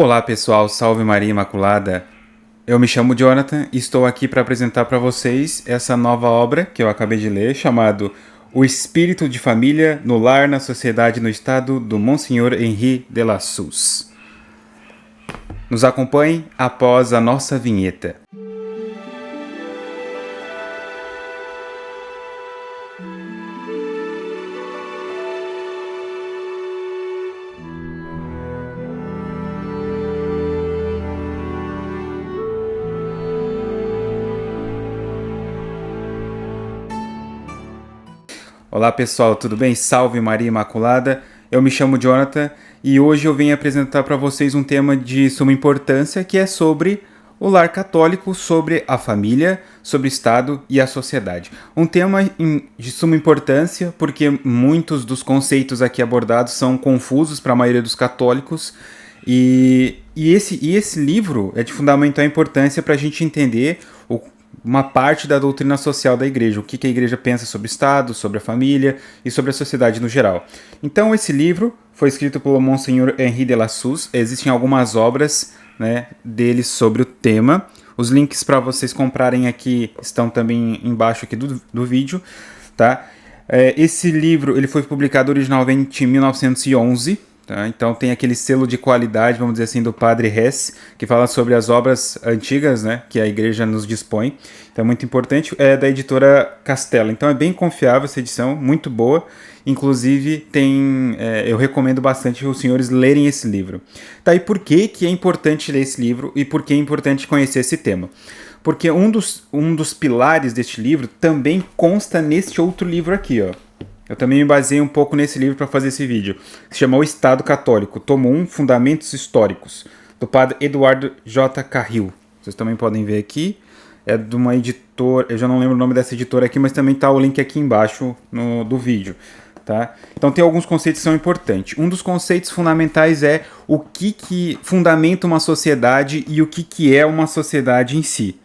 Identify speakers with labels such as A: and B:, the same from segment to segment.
A: Olá pessoal, salve Maria Imaculada. Eu me chamo Jonathan e estou aqui para apresentar para vocês essa nova obra que eu acabei de ler, chamado O Espírito de Família no Lar, na Sociedade e no Estado, do Monsenhor Henri de la Suze. Nos acompanhe após a nossa vinheta. Olá pessoal, tudo bem? Salve Maria Imaculada. Eu me chamo Jonathan e hoje eu venho apresentar para vocês um tema de suma importância que é sobre o lar católico, sobre a família, sobre o Estado e a sociedade. Um tema de suma importância porque muitos dos conceitos aqui abordados são confusos para a maioria dos católicos e esse livro é de fundamental importância para a gente entender uma parte da doutrina social da igreja, o que a igreja pensa sobre o Estado, sobre a família e sobre a sociedade no geral. Então esse livro foi escrito pelo Monsenhor Henri de la Suze, existem algumas obras, né, dele sobre o tema. Os links para vocês comprarem aqui estão também embaixo aqui do vídeo, tá? Esse livro ele foi publicado originalmente em 1911, tá? Então tem aquele selo de qualidade, vamos dizer assim, do Padre Hess, que fala sobre as obras antigas, né, que a igreja nos dispõe. Então é muito importante. É da editora Castela. Então é bem confiável essa edição, muito boa. Inclusive eu recomendo bastante os senhores lerem esse livro. Tá, e por que é importante ler esse livro e por que é importante conhecer esse tema? Porque um dos pilares deste livro também consta neste outro livro aqui, ó. Eu também me baseei um pouco nesse livro para fazer esse vídeo. Se chama O Estado Católico, tomo 1, Fundamentos Históricos, do padre Eduardo J. Carril. Vocês também podem ver aqui. É de uma editora, eu já não lembro o nome dessa editora aqui, mas também está o link aqui embaixo do vídeo. Tá? Então tem alguns conceitos que são importantes. Um dos conceitos fundamentais é o que fundamenta uma sociedade e o que é uma sociedade em si.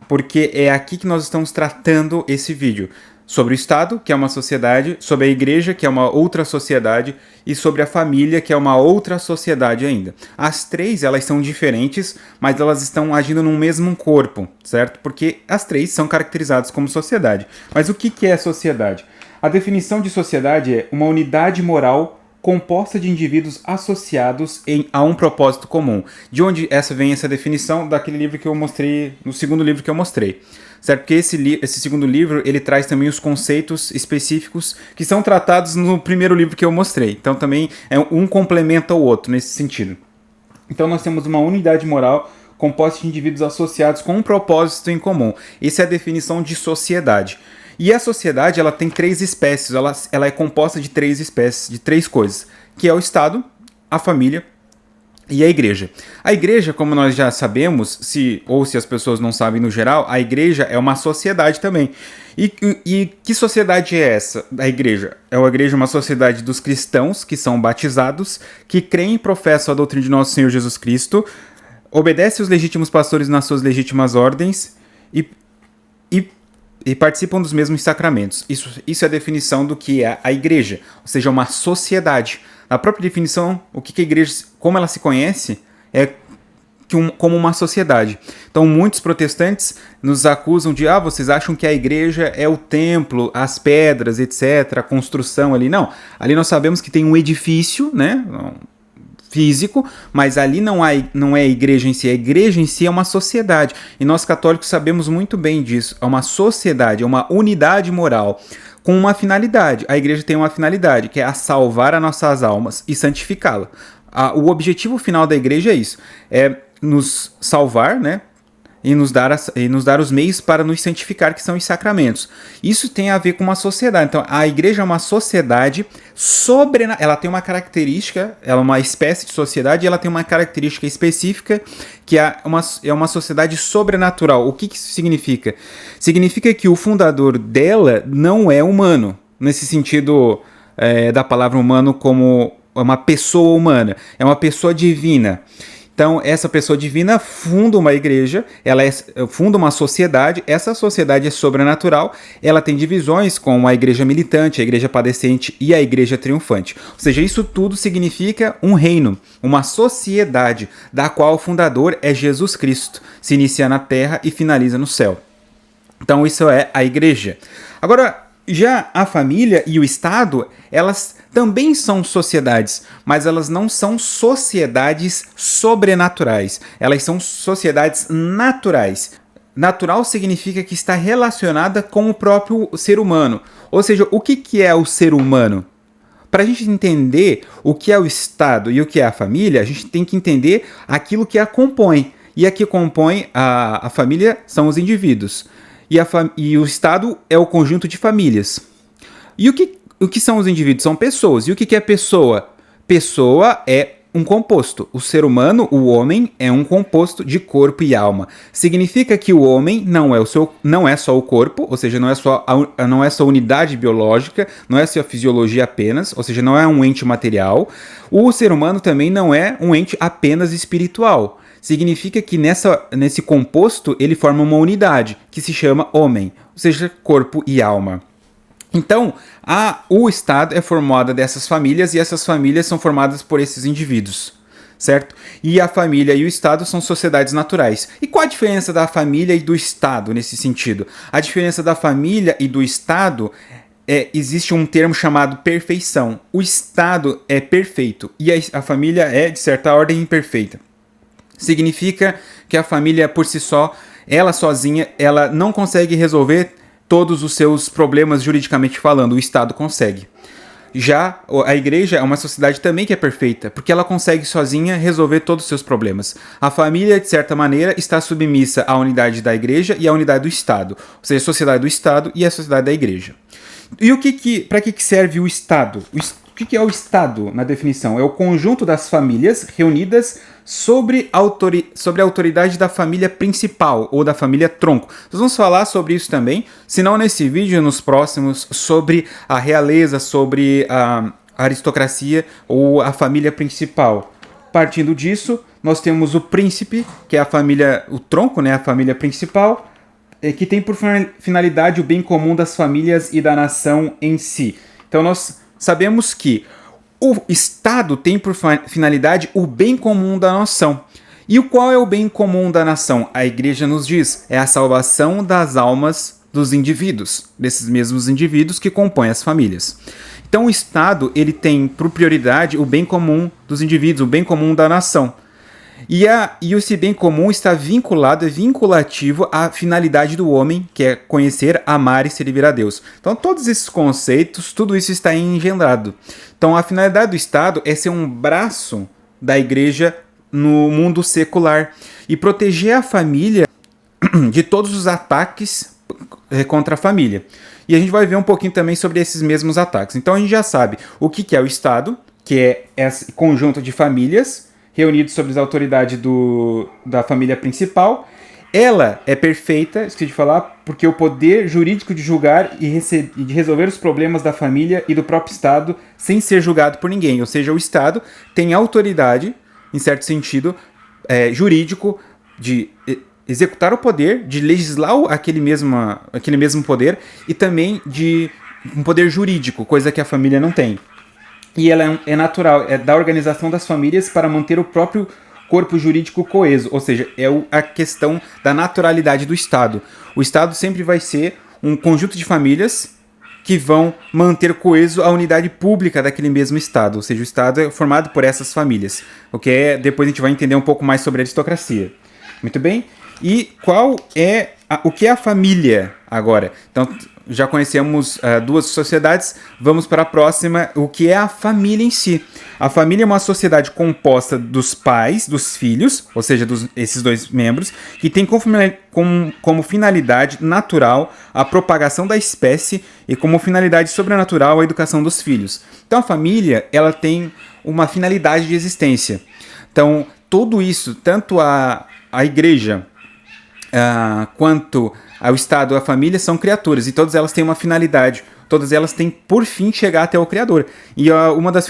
A: Porque é aqui que nós estamos tratando esse vídeo. Sobre o Estado, que é uma sociedade, sobre a Igreja, que é uma outra sociedade, e sobre a família, que é uma outra sociedade ainda. As três, elas são diferentes, mas elas estão agindo num mesmo corpo, certo? Porque as três são caracterizadas como sociedade. Mas o que é sociedade? A definição de sociedade é uma unidade moral composta de indivíduos associados a um propósito comum. De onde vem essa definição? Daquele livro que eu mostrei, no segundo livro que eu mostrei. Certo? Porque esse segundo livro, ele traz também os conceitos específicos que são tratados no primeiro livro que eu mostrei. Então também um complementa o outro nesse sentido. Então nós temos uma unidade moral composta de indivíduos associados com um propósito em comum. Essa é a definição de sociedade. E a sociedade, ela tem três espécies, ela é composta de três espécies, de três coisas, que é o Estado, a família e a Igreja. A Igreja, como nós já sabemos, se as pessoas não sabem no geral, a Igreja é uma sociedade também. E que sociedade é essa, a Igreja? A Igreja é uma sociedade dos cristãos que são batizados, que creem e professam a doutrina de nosso Senhor Jesus Cristo, obedecem os legítimos pastores nas suas legítimas ordens e participam dos mesmos sacramentos. Isso é a definição do que é a Igreja, ou seja, uma sociedade. Na própria definição, o que a Igreja, como ela se conhece, é como uma sociedade. Então, muitos protestantes nos acusam de, vocês acham que a Igreja é o templo, as pedras, etc., a construção ali. Não, ali nós sabemos que tem um edifício, né, físico, mas ali não é a igreja em si. A igreja em si é uma sociedade. E nós católicos sabemos muito bem disso. É uma sociedade, é uma unidade moral com uma finalidade. A igreja tem uma finalidade, que é a salvar as nossas almas e santificá-la. O objetivo final da igreja é isso. É nos salvar, né? E nos dar os meios para nos santificar, que são os sacramentos. Isso tem a ver com uma sociedade. Então, a igreja é uma sociedade ela tem uma característica, ela é uma espécie de sociedade, e ela tem uma característica específica, que é uma sociedade sobrenatural. O que isso significa? Significa que o fundador dela não é humano, nesse sentido da palavra humano como uma pessoa humana, é uma pessoa divina. Então, essa pessoa divina funda uma igreja, funda uma sociedade, essa sociedade é sobrenatural, ela tem divisões como a igreja militante, a igreja padecente e a igreja triunfante. Ou seja, isso tudo significa um reino, uma sociedade, da qual o fundador é Jesus Cristo, se inicia na terra e finaliza no céu. Então, isso é a igreja. Agora, já a família e o Estado, elas também são sociedades, mas elas não são sociedades sobrenaturais. Elas são sociedades naturais. Natural significa que está relacionada com o próprio ser humano. Ou seja, o que é o ser humano? Para a gente entender o que é o Estado e o que é a família, a gente tem que entender aquilo que a compõe. E a que compõe a família são os indivíduos. E o Estado é o conjunto de famílias. E o que são os indivíduos? São pessoas. E o que é pessoa? Pessoa é um composto. O ser humano, o homem, é um composto de corpo e alma. Significa que o homem não é só o corpo, ou seja, não é só unidade biológica, não é só a fisiologia apenas, ou seja, não é um ente material. O ser humano também não é um ente apenas espiritual. Significa que nesse composto ele forma uma unidade, que se chama homem, ou seja, corpo e alma. Então, o Estado é formado dessas famílias e essas famílias são formadas por esses indivíduos, certo? E a família e o Estado são sociedades naturais. E qual a diferença da família e do Estado nesse sentido? A diferença da família e do Estado existe um termo chamado perfeição. O Estado é perfeito e a família é, de certa ordem, imperfeita. Significa que a família por si só, ela sozinha, ela não consegue resolver todos os seus problemas juridicamente falando, o Estado consegue. Já a igreja é uma sociedade também que é perfeita, porque ela consegue sozinha resolver todos os seus problemas. A família, de certa maneira, está submissa à unidade da igreja e à unidade do Estado, ou seja, a sociedade do Estado e a sociedade da igreja. E para que serve o Estado? O que é o Estado, na definição? É o conjunto das famílias reunidas sobre a autoridade da família principal ou da família tronco. Nós vamos falar sobre isso também, se não nesse vídeo, nos próximos, sobre a realeza, sobre a aristocracia ou a família principal. Partindo disso, nós temos o príncipe, que é a família, o tronco, né, a família principal, que tem por finalidade o bem comum das famílias e da nação em si. Então nós sabemos que o Estado tem por finalidade o bem comum da nação. E qual é o bem comum da nação? A igreja nos diz, é a salvação das almas dos indivíduos, desses mesmos indivíduos que compõem as famílias. Então o Estado ele tem por prioridade o bem comum dos indivíduos, o bem comum da nação. E esse bem comum está vinculado, é vinculativo à finalidade do homem, que é conhecer, amar e servir a Deus. Então todos esses conceitos, tudo isso está engendrado. Então a finalidade do Estado é ser um braço da igreja no mundo secular e proteger a família de todos os ataques contra a família. E a gente vai ver um pouquinho também sobre esses mesmos ataques. Então a gente já sabe o que é o Estado, que é esse conjunto de famílias reunidos sob a autoridade da família principal. Ela é perfeita, esqueci de falar, porque o poder jurídico de julgar e de resolver os problemas da família e do próprio Estado sem ser julgado por ninguém. Ou seja, o Estado tem autoridade, em certo sentido, jurídico, de executar o poder, de legislar aquele mesmo poder e também de um poder jurídico, coisa que a família não tem. E ela é natural, é da organização das famílias para manter o próprio corpo jurídico coeso, ou seja, é a questão da naturalidade do Estado. O Estado sempre vai ser um conjunto de famílias que vão manter coeso a unidade pública daquele mesmo Estado, ou seja, o Estado é formado por essas famílias, depois a gente vai entender um pouco mais sobre a aristocracia. Muito bem? E o que é a família agora? Então, já conhecemos duas sociedades, vamos para a próxima, o que é a família em si. A família é uma sociedade composta dos pais, dos filhos, ou seja, esses dois membros, que tem como finalidade natural a propagação da espécie e como finalidade sobrenatural a educação dos filhos. Então a família ela tem uma finalidade de existência. Então tudo isso, tanto a igreja quanto ao Estado, a família, são criaturas e todas elas têm uma finalidade. todas elas têm por fim chegar até o Criador. E uma das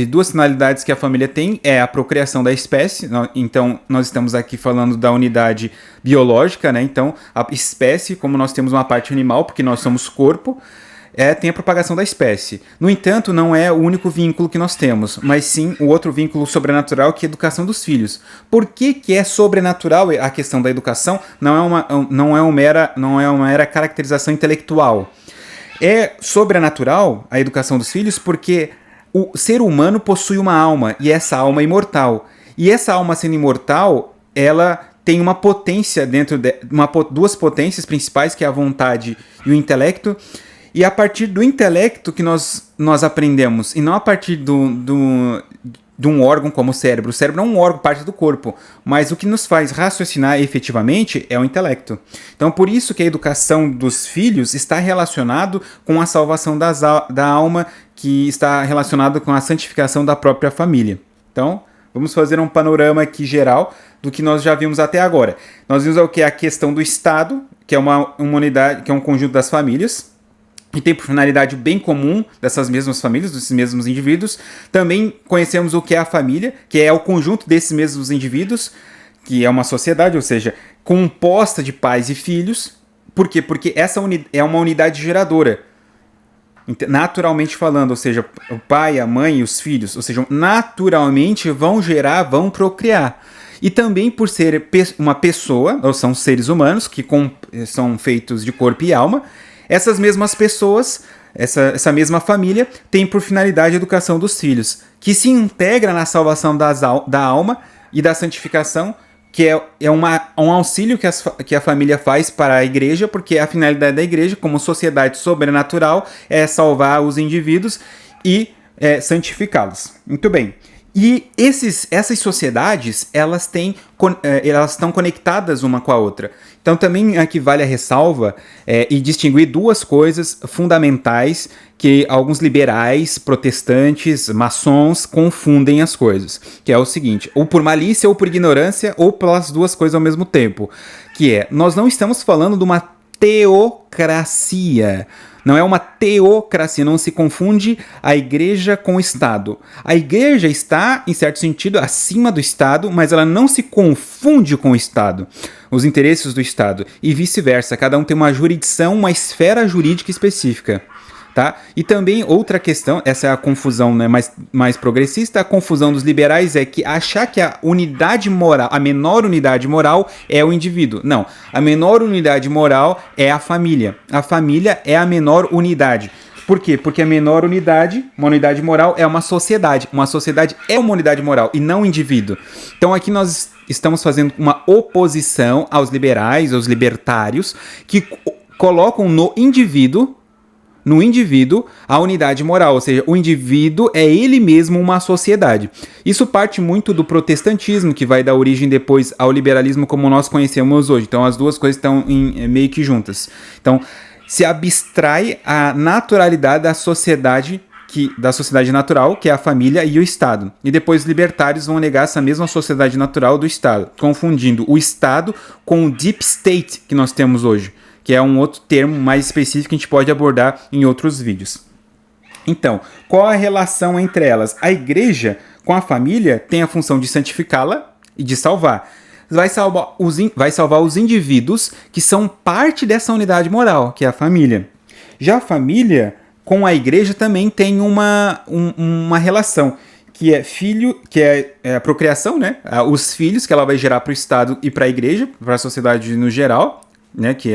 A: duas finalidades que a família tem é a procriação da espécie. Então, nós estamos aqui falando da unidade biológica, né? Então, a espécie, como nós temos uma parte animal, porque nós somos corpo, tem a propagação da espécie. No entanto, não é o único vínculo que nós temos, mas sim o outro vínculo sobrenatural, que é a educação dos filhos. Por que é sobrenatural a questão da educação? Não é uma mera caracterização intelectual. É sobrenatural a educação dos filhos porque o ser humano possui uma alma, e essa alma é imortal. E essa alma sendo imortal, ela tem uma potência dentro de duas potências principais, que é a vontade e o intelecto. E a partir do intelecto que nós aprendemos, e não a partir de um órgão como o cérebro. O cérebro é um órgão, parte do corpo, mas o que nos faz raciocinar efetivamente é o intelecto. Então, por isso que a educação dos filhos está relacionado com a salvação da alma, que está relacionado com a santificação da própria família. Então, vamos fazer um panorama aqui geral do que nós já vimos até agora. Nós vimos o que é a questão do Estado, que é uma unidade, que é um conjunto das famílias, e tem por finalidade o bem comum dessas mesmas famílias, desses mesmos indivíduos. Também conhecemos o que é a família, que é o conjunto desses mesmos indivíduos, que é uma sociedade, ou seja, composta de pais e filhos. Por quê? Porque essa é uma unidade geradora, naturalmente falando, ou seja, o pai, a mãe e os filhos, ou seja, naturalmente vão gerar, vão procriar. E também por ser uma pessoa, ou são seres humanos, que são feitos de corpo e alma. Essas mesmas pessoas, essa mesma família, tem por finalidade a educação dos filhos, que se integra na salvação da alma e da santificação, que é um auxílio que a família faz para a igreja, porque a finalidade da igreja, como sociedade sobrenatural, é salvar os indivíduos e santificá-los. Muito bem. E essas sociedades, elas estão conectadas uma com a outra. Então também aqui vale a ressalva e distinguir duas coisas fundamentais que alguns liberais, protestantes, maçons confundem as coisas. Que é o seguinte, ou por malícia, ou por ignorância, ou pelas duas coisas ao mesmo tempo. Que é, nós não estamos falando de uma teocracia. Não é uma teocracia, não se confunde a igreja com o Estado. A igreja está, em certo sentido, acima do Estado, mas ela não se confunde com o Estado, os interesses do Estado, e vice-versa. Cada um tem uma jurisdição, uma esfera jurídica específica. Tá? E também outra questão, essa é a confusão, né, mais progressista, a confusão dos liberais é que achar que a unidade moral, a menor unidade moral é o indivíduo. Não, a menor unidade moral é a família. A família é a menor unidade. Por quê? Porque a menor unidade, uma unidade moral, é uma sociedade. Uma sociedade é uma unidade moral e não um indivíduo. Então aqui nós estamos fazendo uma oposição aos liberais, aos libertários, que colocam no indivíduo a unidade moral, ou seja, o indivíduo é ele mesmo uma sociedade. Isso parte muito do protestantismo, que vai dar origem depois ao liberalismo como nós conhecemos hoje. Então as duas coisas estão meio que juntas. Então se abstrai a naturalidade da sociedade natural, que é a família e o Estado. E depois os libertários vão negar essa mesma sociedade natural do Estado, confundindo o Estado com o deep state que nós temos hoje, que é um outro termo mais específico que a gente pode abordar em outros vídeos. Então, qual a relação entre elas? A igreja com a família tem a função de santificá-la e de salvar. Vai salvar os indivíduos que são parte dessa unidade moral, que é a família. Já a família com a igreja também tem uma relação, que é filho, que é a procriação, né? Os filhos que ela vai gerar para o Estado e para a igreja, para a sociedade no geral, né? Que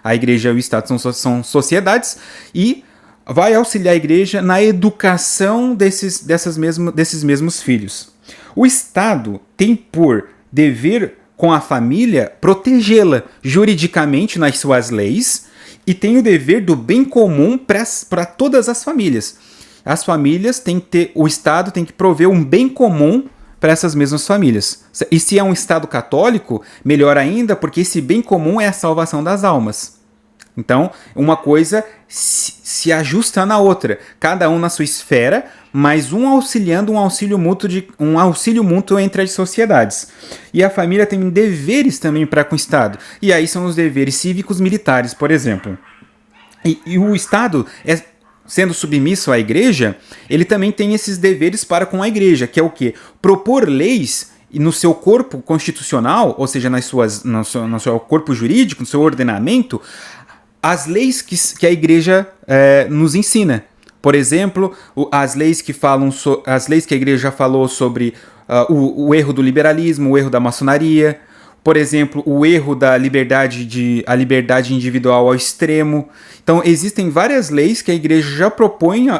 A: a igreja e o Estado são sociedades, e vai auxiliar a igreja na educação desses mesmos filhos. O Estado tem por dever com a família protegê-la juridicamente nas suas leis e tem o dever do bem comum para todas as famílias. As famílias têm que ter, o Estado tem que prover um bem comum para essas mesmas famílias. E se é um Estado católico, melhor ainda, porque esse bem comum é a salvação das almas. Então, uma coisa se ajusta na outra, cada um na sua esfera, mas um auxiliando um auxílio mútuo entre as sociedades. E a família tem deveres também para com o Estado. E aí são os deveres cívicos militares, por exemplo. E o Estado, sendo submisso à igreja, ele também tem esses deveres para com a igreja, que é o quê? Propor leis no seu corpo constitucional, ou seja, no seu corpo jurídico, no seu ordenamento, as leis que a igreja nos ensina. Por exemplo, as leis que a igreja já falou sobre o erro do liberalismo, o erro da maçonaria, por exemplo, o erro da a liberdade individual ao extremo. Então, existem várias leis que a igreja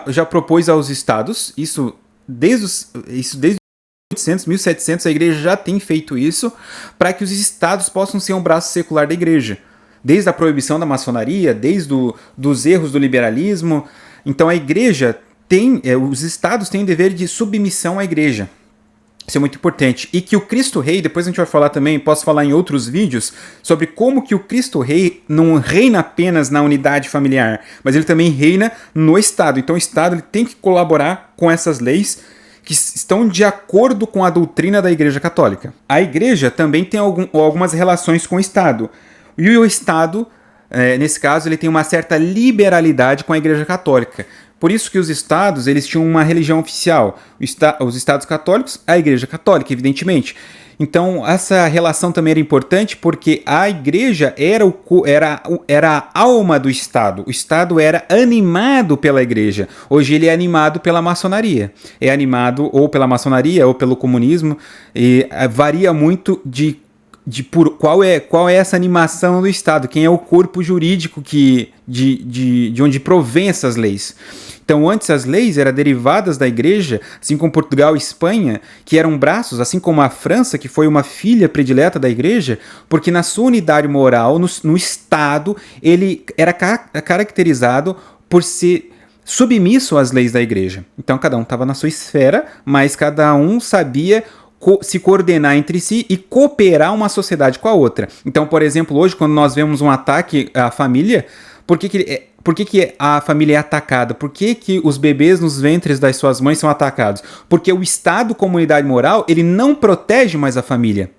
A: já propôs aos estados, isso desde 1800, 1700, a igreja já tem feito isso, para que os estados possam ser um braço secular da igreja. Desde a proibição da maçonaria, desde dos erros do liberalismo. Então a igreja os estados têm o dever de submissão à igreja. Isso é muito importante. E que o Cristo Rei, depois a gente vai falar também, posso falar em outros vídeos, sobre como que o Cristo Rei não reina apenas na unidade familiar, mas ele também reina no Estado. Então o Estado ele tem que colaborar com essas leis que estão de acordo com a doutrina da Igreja Católica. A Igreja também tem algumas relações com o Estado. E o Estado, nesse caso, ele tem uma certa liberalidade com a Igreja Católica. Por isso que os estados eles tinham uma religião oficial. Os estados católicos, a Igreja Católica, evidentemente. Então, essa relação também era importante porque a igreja era a alma do Estado. O Estado era animado pela igreja. Hoje ele é animado pela maçonaria. É animado ou pela maçonaria ou pelo comunismo. E varia muito de qual é essa animação do Estado, quem é o corpo jurídico de onde provém essas leis. Então, antes as leis eram derivadas da igreja, assim como Portugal e Espanha, que eram braços, assim como a França, que foi uma filha predileta da igreja, porque na sua unidade moral, no Estado, ele era caracterizado por ser submisso às leis da igreja. Então, cada um estava na sua esfera, mas cada um sabia se coordenar entre si e cooperar uma sociedade com a outra. Então, por exemplo, hoje, quando nós vemos um ataque à família, por que a família é atacada? Por que os bebês nos ventres das suas mães são atacados? Porque o Estado, comunidade moral, ele não protege mais a família.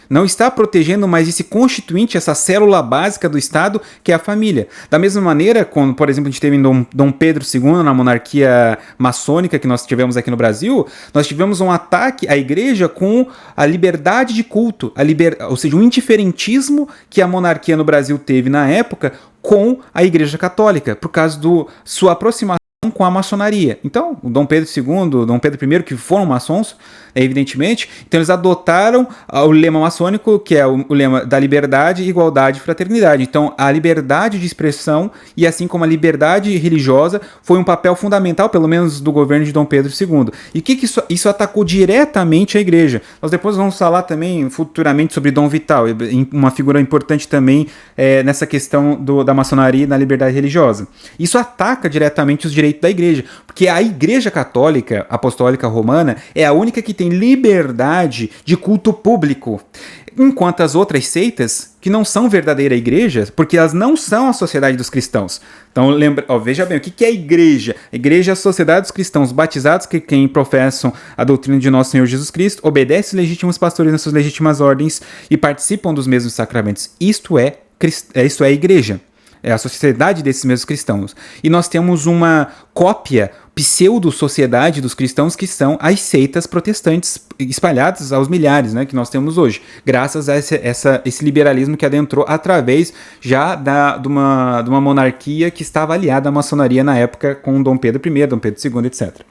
A: Não está protegendo mais esse constituinte, essa célula básica do Estado, que é a família. Da mesma maneira, quando, por exemplo, a gente teve em Dom Pedro II, na monarquia maçônica que nós tivemos aqui no Brasil, nós tivemos um ataque à igreja com a liberdade de culto, ou seja, um indiferentismo que a monarquia no Brasil teve na época com a Igreja Católica, por causa da sua aproximação com a maçonaria. Então, o Dom Pedro II, Dom Pedro I, que foram maçons, evidentemente, então eles adotaram o lema maçônico, que é o lema da liberdade, igualdade e fraternidade. Então, a liberdade de expressão e assim como a liberdade religiosa foi um papel fundamental, pelo menos do governo de Dom Pedro II. E o que isso atacou diretamente a igreja? Nós depois vamos falar também futuramente sobre Dom Vital, uma figura importante também nessa questão da maçonaria e da liberdade religiosa. Isso ataca diretamente os direitos da igreja, porque a Igreja Católica Apostólica Romana é a única que tem liberdade de culto público, enquanto as outras seitas, que não são verdadeira igreja, porque elas não são a sociedade dos cristãos. Então, veja bem, o que é a igreja? A igreja é a sociedade dos cristãos batizados, que quem professam a doutrina de nosso Senhor Jesus Cristo, obedece os legítimos pastores nas suas legítimas ordens e participam dos mesmos sacramentos. Isto é a igreja. É a sociedade desses mesmos cristãos. E nós temos uma cópia, pseudo-sociedade dos cristãos, que são as seitas protestantes espalhadas aos milhares, né, que nós temos hoje, graças a esse liberalismo que adentrou através já de uma monarquia que estava aliada à maçonaria na época com Dom Pedro I, Dom Pedro II, etc.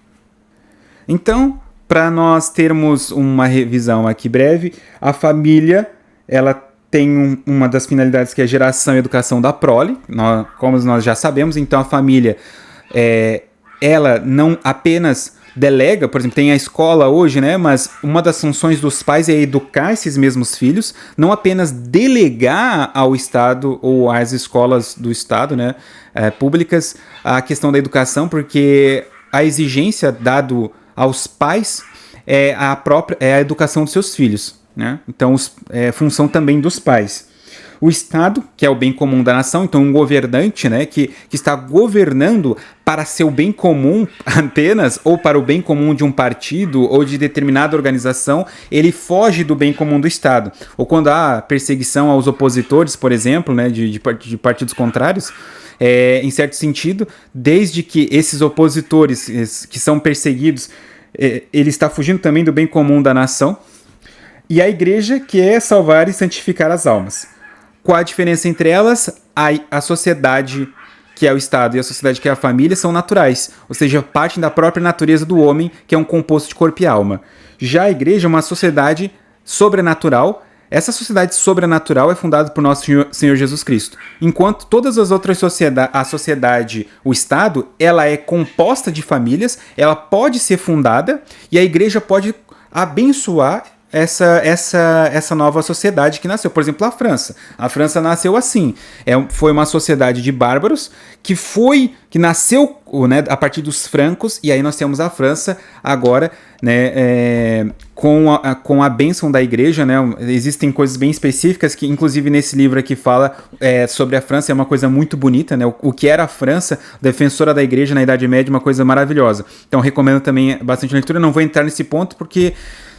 A: Então, para nós termos uma revisão aqui breve, a família, ela tem uma das finalidades que é a geração e educação da prole, como nós já sabemos. Então a família, ela não apenas delega, por exemplo, tem a escola hoje, né? Mas uma das funções dos pais é educar esses mesmos filhos, não apenas delegar ao Estado ou às escolas do Estado, né, públicas, a questão da educação, porque a exigência dado aos pais é a educação dos seus filhos. Né? Então, função também dos pais. O Estado, que é o bem comum da nação, então um governante, né, que está governando para seu bem comum apenas, ou para o bem comum de um partido ou de determinada organização, ele foge do bem comum do Estado. Ou quando há perseguição aos opositores, por exemplo, né, de partidos contrários, em certo sentido, desde que esses opositores que são perseguidos, ele está fugindo também do bem comum da nação, e a igreja quer salvar e santificar as almas. Qual a diferença entre elas? A sociedade, que é o Estado, e a sociedade, que é a família, são naturais, ou seja, partem da própria natureza do homem, que é um composto de corpo e alma. Já a igreja é uma sociedade sobrenatural. Essa sociedade sobrenatural é fundada por nosso Senhor Jesus Cristo. Enquanto todas as outras sociedades, a sociedade, o Estado, ela é composta de famílias, ela pode ser fundada e a igreja pode abençoar essa nova sociedade que nasceu. Por exemplo, a França. A França nasceu assim. Foi uma sociedade de bárbaros que nasceu, né, a partir dos francos, e aí nós temos a França agora, né, com a bênção da igreja, né. Existem coisas bem específicas que, inclusive, nesse livro aqui fala sobre a França. É uma coisa muito bonita, né, o que era a França, defensora da igreja na Idade Média, uma coisa maravilhosa. Então, recomendo também bastante leitura. Não vou entrar nesse ponto porque,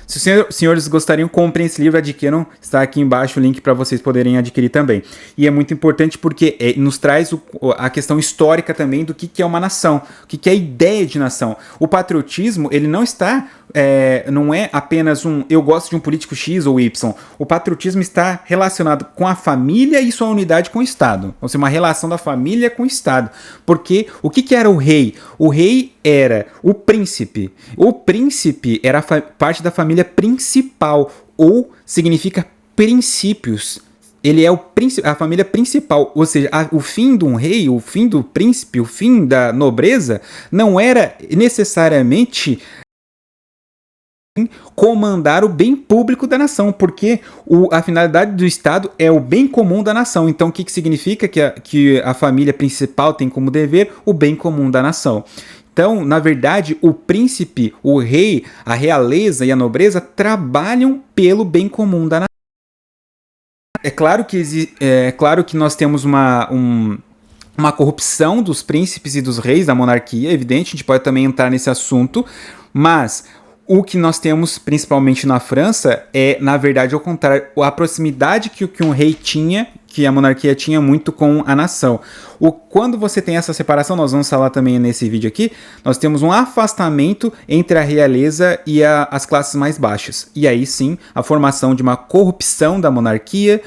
A: se os senhores gostariam, comprem esse livro, adquiram. Está aqui embaixo o link para vocês poderem adquirir também. E é muito importante porque nos traz a questão histórica também do que é uma nação, o que é a ideia de nação. O patriotismo, ele não está... não é apenas eu gosto de um político X ou Y. O patriotismo está relacionado com a família e sua unidade com o Estado. Ou seja, uma relação da família com o Estado. Porque o que era o rei? O rei era o príncipe. O príncipe era parte da família principal, ou significa princípios. Ele é a família principal, ou seja, o fim de um rei, o fim do príncipe, o fim da nobreza, não era necessariamente comandar o bem público da nação, porque a finalidade do Estado é o bem comum da nação. Então, o que significa que a família principal tem como dever o bem comum da nação? Então, na verdade, o príncipe, o rei, a realeza e a nobreza trabalham pelo bem comum da nação. É claro que nós temos uma corrupção dos príncipes e dos reis da monarquia, é evidente, a gente pode também entrar nesse assunto, mas o que nós temos principalmente na França é, na verdade, ao contrário, a proximidade que um rei tinha, que a monarquia tinha muito com a nação. Quando você tem essa separação, nós vamos falar também nesse vídeo aqui, nós temos um afastamento entre a realeza e as classes mais baixas. E aí sim, a formação de uma corrupção da monarquia.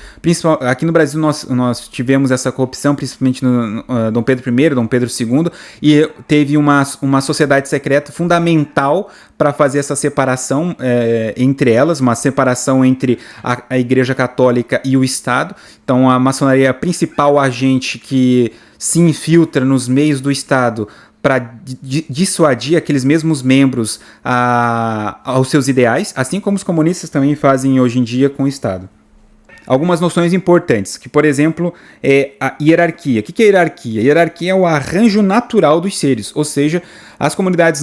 A: Aqui no Brasil nós tivemos essa corrupção, principalmente no Dom Pedro I, Dom Pedro II, e teve uma sociedade secreta fundamental para fazer essa separação entre elas, uma separação entre a Igreja Católica e o Estado. Então, a maçonaria é a principal agente que se infiltra nos meios do Estado para dissuadir aqueles mesmos membros aos seus ideais, assim como os comunistas também fazem hoje em dia com o Estado. Algumas noções importantes, que, por exemplo, é a hierarquia. O que é hierarquia? Hierarquia é o arranjo natural dos seres, ou seja, as comunidades,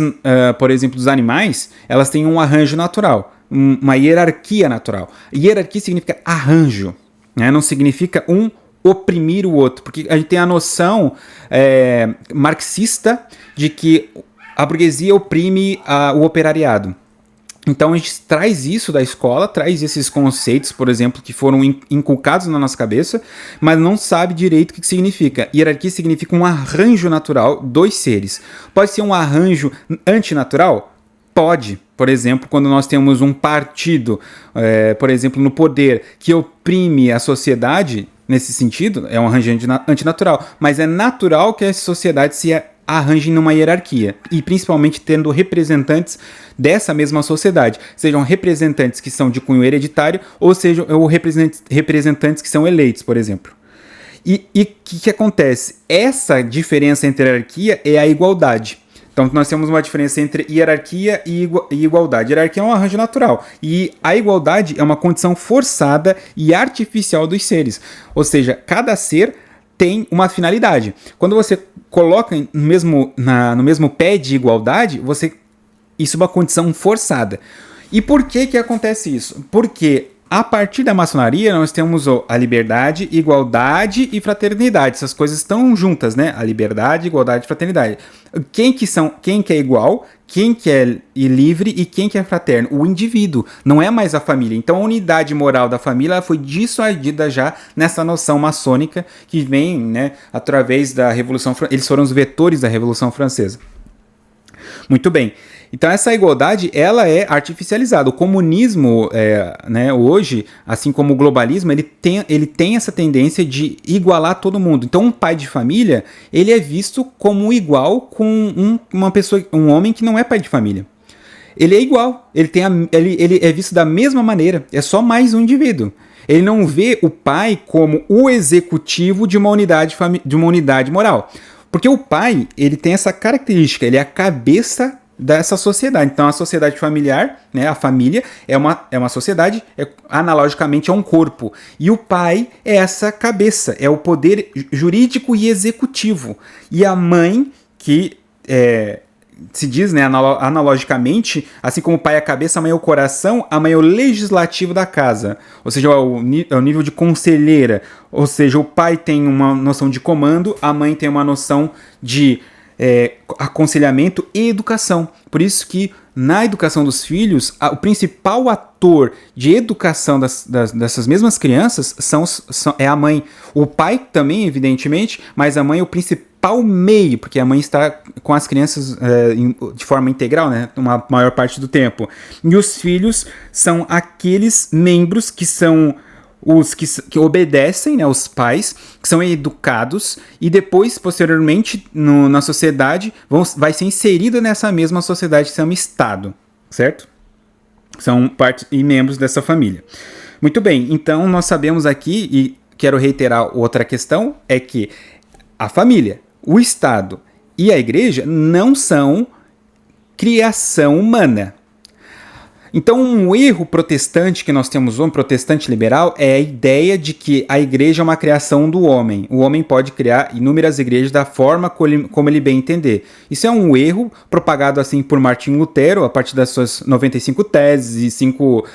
A: por exemplo, dos animais, elas têm um arranjo natural, uma hierarquia natural. Hierarquia significa arranjo, né? Não significa oprimir o outro, porque a gente tem a noção marxista de que a burguesia oprime o operariado. Então a gente traz isso da escola, traz esses conceitos, por exemplo, que foram inculcados na nossa cabeça, mas não sabe direito o que significa. Hierarquia significa um arranjo natural dos seres. Pode ser um arranjo antinatural? Pode. Por exemplo, quando nós temos um partido, por exemplo, no poder, que oprime a sociedade, nesse sentido, é um arranjo antinatural. Mas é natural que essa sociedade se arranjem numa hierarquia, e principalmente tendo representantes dessa mesma sociedade, sejam representantes que são de cunho hereditário ou sejam representantes que são eleitos, por exemplo. E o que acontece? Essa diferença entre hierarquia é a igualdade. Então nós temos uma diferença entre hierarquia e igualdade. Hierarquia é um arranjo natural e a igualdade é uma condição forçada e artificial dos seres, ou seja, cada ser tem uma finalidade. Quando você coloca no mesmo pé de igualdade, isso é uma condição forçada. E por que acontece isso? Porque a partir da maçonaria nós temos a liberdade, igualdade e fraternidade. Essas coisas estão juntas, né? A liberdade, igualdade e fraternidade. Quem que é igual? quem que é livre e quem que é fraterno? O indivíduo, não é mais a família. Então a unidade moral da família ela foi dissuadida já nessa noção maçônica que vem, né, através da Revolução Francesa. Eles foram os vetores da Revolução Francesa. Muito bem. Então essa igualdade ela é artificializada. O comunismo, né, hoje, assim como o globalismo, ele tem essa tendência de igualar todo mundo. Então um pai de família ele é visto como igual com uma pessoa, um homem que não é pai de família. Ele é igual, ele é visto da mesma maneira, é só mais um indivíduo. Ele não vê o pai como o executivo de uma unidade moral. Porque o pai, ele tem essa característica, ele é a cabeça dessa sociedade. Então a sociedade familiar, né, a família, é uma sociedade, analogicamente é um corpo. E o pai é essa cabeça, é o poder jurídico e executivo. E a mãe, que se diz, né, analogicamente, assim como o pai é a cabeça, a mãe é o coração, a mãe é o legislativo da casa, ou seja, é o nível de conselheira, ou seja, o pai tem uma noção de comando, a mãe tem uma noção de aconselhamento e educação. Por isso que na educação dos filhos, o principal ator de educação dessas mesmas crianças é a mãe. O pai também, evidentemente, mas a mãe é o principal meio, porque a mãe está com as crianças de forma integral, né, uma maior parte do tempo. E os filhos são aqueles membros que são os que obedecem, né, os pais, que são educados e depois, posteriormente, na sociedade, vai ser inserido nessa mesma sociedade que se chama Estado, certo? São parte e membros dessa família. Muito bem, então nós sabemos aqui, e quero reiterar outra questão, é que a família, o Estado e a igreja não são criação humana. Então, um erro protestante que nós temos hoje, protestante liberal, é a ideia de que a igreja é uma criação do homem. O homem pode criar inúmeras igrejas da forma como ele bem entender. Isso é um erro propagado assim por Martinho Lutero, a partir das suas 95 teses e 5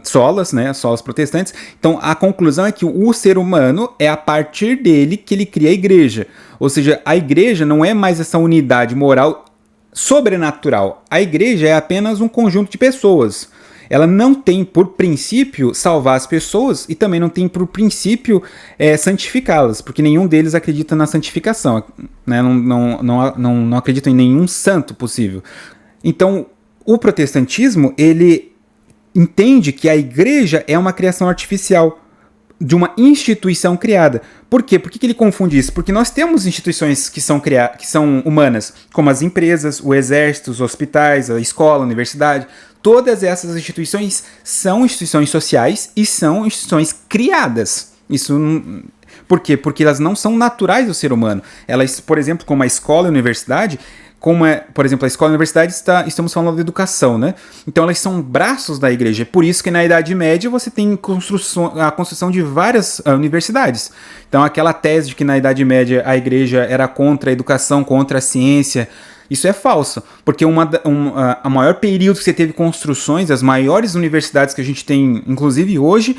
A: solas, né, solas protestantes. Então, a conclusão é que o ser humano é a partir dele que ele cria a igreja. Ou seja, a igreja não é mais essa unidade moral sobrenatural. A igreja é apenas um conjunto de pessoas. Ela não tem por princípio salvar as pessoas e também não tem por princípio santificá-las, porque nenhum deles acredita na santificação, né? Não acredita em nenhum santo possível. Então, o protestantismo ele entende que a igreja é uma criação artificial de uma instituição criada. Por quê? Por que ele confunde isso? Porque nós temos instituições que são humanas, como as empresas, o exército, os hospitais, a escola, a universidade. Todas essas instituições são instituições sociais e são instituições criadas. Por quê? Porque elas não são naturais do ser humano. Elas, por exemplo, como a escola e a universidade, por exemplo, a escola e a universidade, estamos falando de educação, né? Então elas são braços da igreja. É por isso que na Idade Média você tem a construção de várias universidades. Então aquela tese de que na Idade Média a igreja era contra a educação, contra a ciência, isso é falso. Porque a maior período que você teve construções, as maiores universidades que a gente tem, inclusive hoje,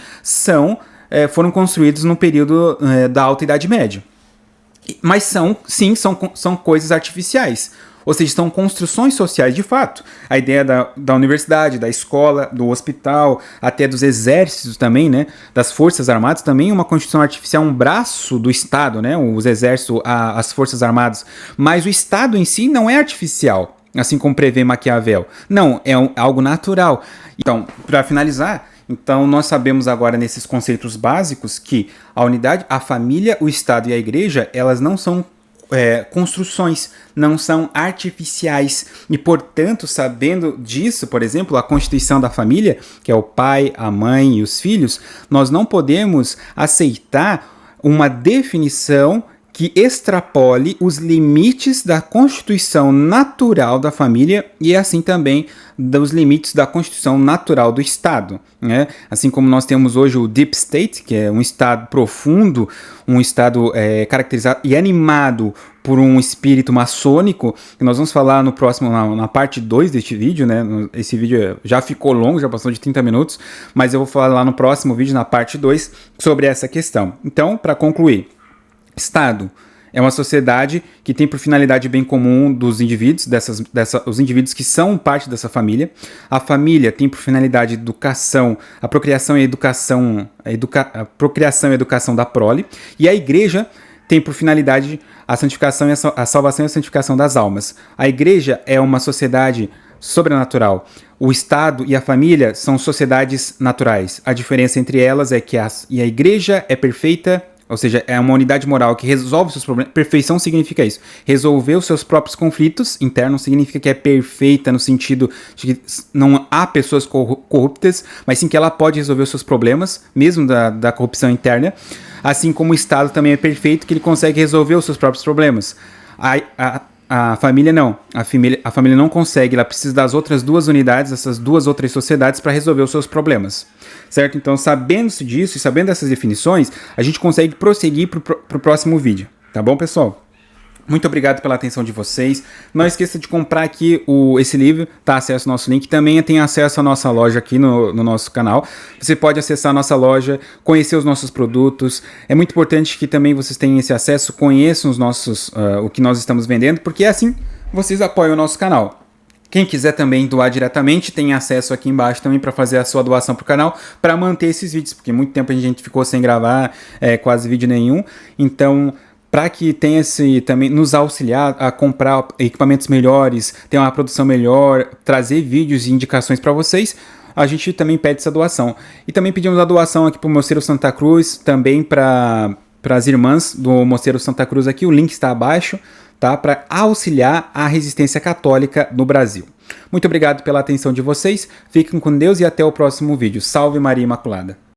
A: foram construídas no período da Alta Idade Média. Mas são coisas artificiais. Ou seja, são construções sociais de fato. A ideia da universidade, da escola, do hospital, até dos exércitos também, né? Das forças armadas, também é uma construção artificial, um braço do Estado, né? Os exércitos, as forças armadas. Mas o Estado em si não é artificial, assim como prevê Maquiavel. Não, é algo natural. Então, para finalizar, nós sabemos agora nesses conceitos básicos que a unidade, a família, o Estado e a igreja, elas não são construções, não são artificiais. E, portanto, sabendo disso, por exemplo, a constituição da família, que é o pai, a mãe e os filhos, nós não podemos aceitar uma definição que extrapole os limites da constituição natural da família e assim também dos limites da constituição natural do Estado, né? Assim como nós temos hoje o Deep State, que é um Estado profundo, um Estado caracterizado e animado por um espírito maçônico, que nós vamos falar no próximo, na parte 2 deste vídeo, né? Esse vídeo já ficou longo, já passou de 30 minutos, mas eu vou falar lá no próximo vídeo, na parte 2, sobre essa questão. Então, para concluir, Estado é uma sociedade que tem por finalidade bem comum dos indivíduos, os indivíduos que são parte dessa família. A família tem por finalidade educação, a procriação e a educação, a educação da prole. E a igreja tem por finalidade a santificação e a salvação e a santificação das almas. A igreja é uma sociedade sobrenatural. O Estado e a família são sociedades naturais. A diferença entre elas é que a igreja é perfeita, ou seja, é uma unidade moral que resolve seus problemas. Perfeição significa isso. Resolver os seus próprios conflitos internos significa que é perfeita no sentido de que não há pessoas corruptas, mas sim que ela pode resolver os seus problemas, mesmo da corrupção interna. Assim como o Estado também é perfeito, que ele consegue resolver os seus próprios problemas. A família não. A família não consegue, ela precisa das outras duas unidades, essas duas outras sociedades para resolver os seus problemas. Certo? Então, sabendo-se disso e sabendo dessas definições, a gente consegue prosseguir para o próximo vídeo. Tá bom, pessoal? Muito obrigado pela atenção de vocês. Não esqueça de comprar aqui esse livro, tá? Acesse o nosso link. Também tem acesso à nossa loja aqui no nosso canal. Você pode acessar a nossa loja, conhecer os nossos produtos. É muito importante que também vocês tenham esse acesso, conheçam o que nós estamos vendendo, porque assim vocês apoiam o nosso canal. Quem quiser também doar diretamente, tem acesso aqui embaixo também para fazer a sua doação para o canal, para manter esses vídeos, porque muito tempo a gente ficou sem gravar quase vídeo nenhum. Então, para que tenha também nos auxiliar a comprar equipamentos melhores, ter uma produção melhor, trazer vídeos e indicações para vocês, a gente também pede essa doação. E também pedimos a doação aqui para o Mosteiro Santa Cruz, também para as irmãs do Mosteiro Santa Cruz aqui, o link está abaixo, tá? Para auxiliar a resistência católica no Brasil. Muito obrigado pela atenção de vocês, fiquem com Deus e até o próximo vídeo. Salve Maria Imaculada!